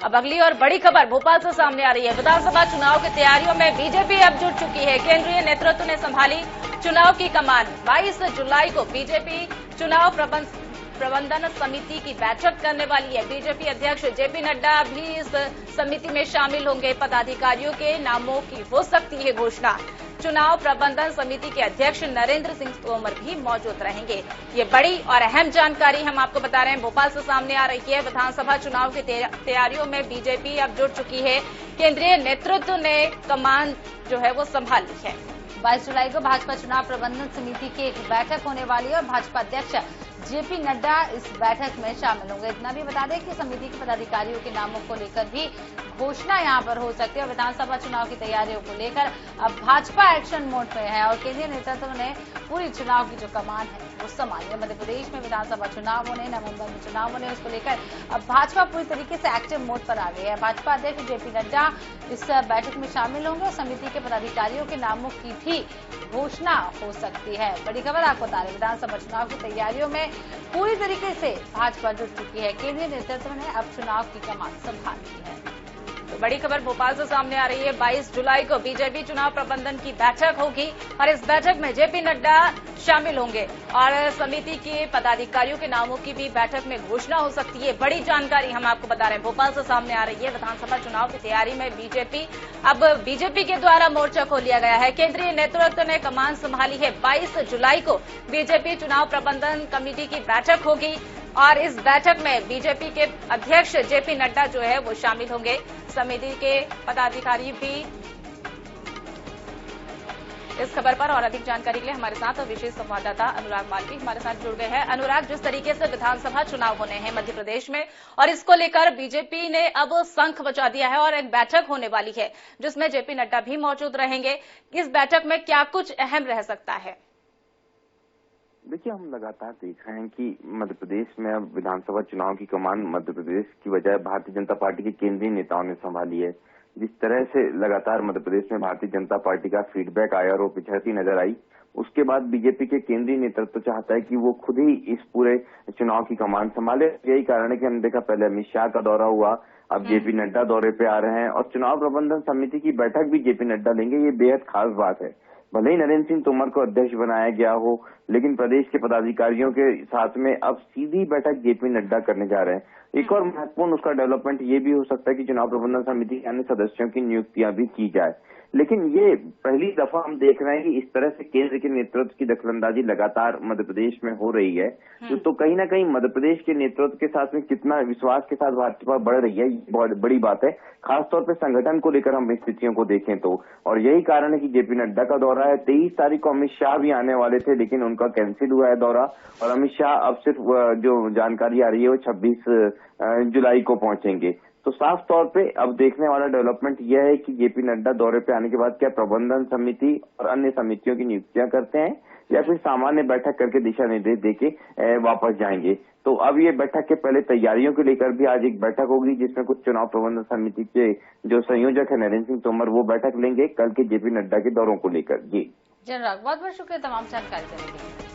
अब अगली और बड़ी खबर भोपाल से सामने आ रही है। विधानसभा चुनाव की तैयारियों में बीजेपी अब जुट चुकी है। केंद्रीय नेतृत्व ने संभाली चुनाव की कमान। 22 जुलाई को बीजेपी चुनाव प्रबंधन समिति की बैठक करने वाली है। बीजेपी अध्यक्ष जेपी नड्डा भी इस समिति में शामिल होंगे। पदाधिकारियों के नामों की हो सकती है घोषणा। चुनाव प्रबंधन समिति के अध्यक्ष नरेंद्र सिंह तोमर भी मौजूद रहेंगे। ये बड़ी और अहम जानकारी हम आपको बता रहे हैं, भोपाल से सामने आ रही है। विधानसभा चुनाव की तैयारियों में बीजेपी अब जुट चुकी है। केंद्रीय नेतृत्व ने कमान जो है वो संभाल ली है। 22 जुलाई को भाजपा चुनाव प्रबंधन समिति की एक बैठक होने वाली है और भाजपा अध्यक्ष जेपी नड्डा इस बैठक में शामिल होंगे। इतना भी बता दें कि समिति के पदाधिकारियों के नामों को लेकर भी घोषणा यहां पर हो सकती है। विधानसभा चुनाव की तैयारियों को लेकर अब भाजपा एक्शन मोड में है और केंद्रीय नेतृत्व ने पूरी चुनाव की जो कमान है वो संभाली है। मध्य प्रदेश में विधानसभा चुनाव होने, नवंबर में चुनाव होने, उसको लेकर अब भाजपा पूरी तरीके से एक्टिव मोड पर आ गई है। भाजपा अध्यक्ष जेपी नड्डा इस बैठक में शामिल होंगे और समिति के पदाधिकारियों के नामों की भी घोषणा हो सकती है। बड़ी खबर आपको बता रहे, विधानसभा चुनाव की तैयारियों में पूरी तरीके से भाजपा जुट चुकी है। केंद्रीय नेतृत्व ने अब चुनाव की कमान संभाल ली है। तो बड़ी खबर भोपाल से सामने आ रही है। 22 जुलाई को बीजेपी चुनाव प्रबंधन की बैठक होगी और इस बैठक में जेपी नड्डा शामिल होंगे और समिति के पदाधिकारियों के नामों की भी बैठक में घोषणा हो सकती है। बड़ी जानकारी हम आपको बता रहे हैं, भोपाल से सामने आ रही है। विधानसभा चुनाव की तैयारी में बीजेपी के द्वारा मोर्चा खोल लिया गया है। केंद्रीय नेतृत्व ने कमान संभाली है। 22 जुलाई को बीजेपी चुनाव प्रबंधन कमेटी की बैठक होगी और इस बैठक में बीजेपी के अध्यक्ष जेपी नड्डा जो है वो शामिल होंगे। समिति के पदाधिकारी भी इस खबर पर और अधिक जानकारी के लिए हमारे साथ विशेष संवाददाता अनुराग मालवी हमारे साथ जुड़ गए हैं। अनुराग, जिस तरीके से विधानसभा चुनाव होने हैं मध्य प्रदेश में और इसको लेकर बीजेपी ने अब शंख बजा दिया है और एक बैठक होने वाली है जिसमें जेपी नड्डा भी मौजूद रहेंगे। इस बैठक में क्या कुछ अहम रह सकता है? देखिए, हम लगातार देख रहे हैं कि मध्य प्रदेश में अब विधानसभा चुनाव की कमान मध्य प्रदेश की बजाय भारतीय जनता पार्टी के केंद्रीय नेताओं ने संभाली है। जिस तरह से लगातार मध्य प्रदेश में भारतीय जनता पार्टी का फीडबैक आया और वो पिछड़ती नजर आई, उसके बाद बीजेपी के केंद्रीय नेतृत्व चाहता है कि वो खुद ही इस पूरे चुनाव की कमान संभाले। यही कारण है कि हमने देखा पहले अमित शाह का दौरा हुआ, अब जेपी नड्डा दौरे पे आ रहे हैं और चुनाव प्रबंधन समिति की बैठक भी जेपी नड्डा लेंगे। ये बेहद खास बात है। भले ही नरेंद्र सिंह तोमर को अध्यक्ष बनाया गया हो, लेकिन प्रदेश के पदाधिकारियों के साथ में अब सीधी बैठक जेपी नड्डा करने जा रहे हैं। एक और महत्वपूर्ण उसका डेवलपमेंट ये भी हो सकता है कि चुनाव प्रबंधन समिति के अन्य सदस्यों की नियुक्तियां भी की जाए। लेकिन ये पहली दफा हम देख रहे हैं कि इस तरह से केंद्र के नेतृत्व की दखलंदाजी लगातार मध्य प्रदेश में हो रही है। तो कहीं ना कहीं मध्य प्रदेश के नेतृत्व के साथ में कितना विश्वास के साथ भाजपा बढ़ रही है, ये बहुत बड़ी बात है। खासतौर पर संगठन को लेकर हम स्थितियों को देखें तो, और यही कारण है कि जेपी नड्डा का दौरा है। 23 तारीख को अमित शाह भी आने वाले थे, लेकिन उनका कैंसिल हुआ है दौरा और अमित शाह अब सिर्फ जो जानकारी आ रही है वो 26 जुलाई को पहुंचेंगे। तो साफ तौर पे अब देखने वाला डेवलपमेंट यह है कि जेपी नड्डा दौरे पे आने के बाद क्या प्रबंधन समिति और अन्य समितियों की नियुक्तियां करते हैं या फिर सामान्य बैठक करके दिशा निर्देश देके वापस जाएंगे। तो अब ये बैठक के पहले तैयारियों को लेकर भी आज एक बैठक होगी जिसमें कुछ चुनाव प्रबंधन समिति के जो संयोजक है नरेंद्र सिंह तोमर वो बैठक लेंगे कल के जेपी नड्डा के दौरों को लेकर। जी जनरल, बहुत बहुत शुक्रिया तमाम जानकारी देने के लिए।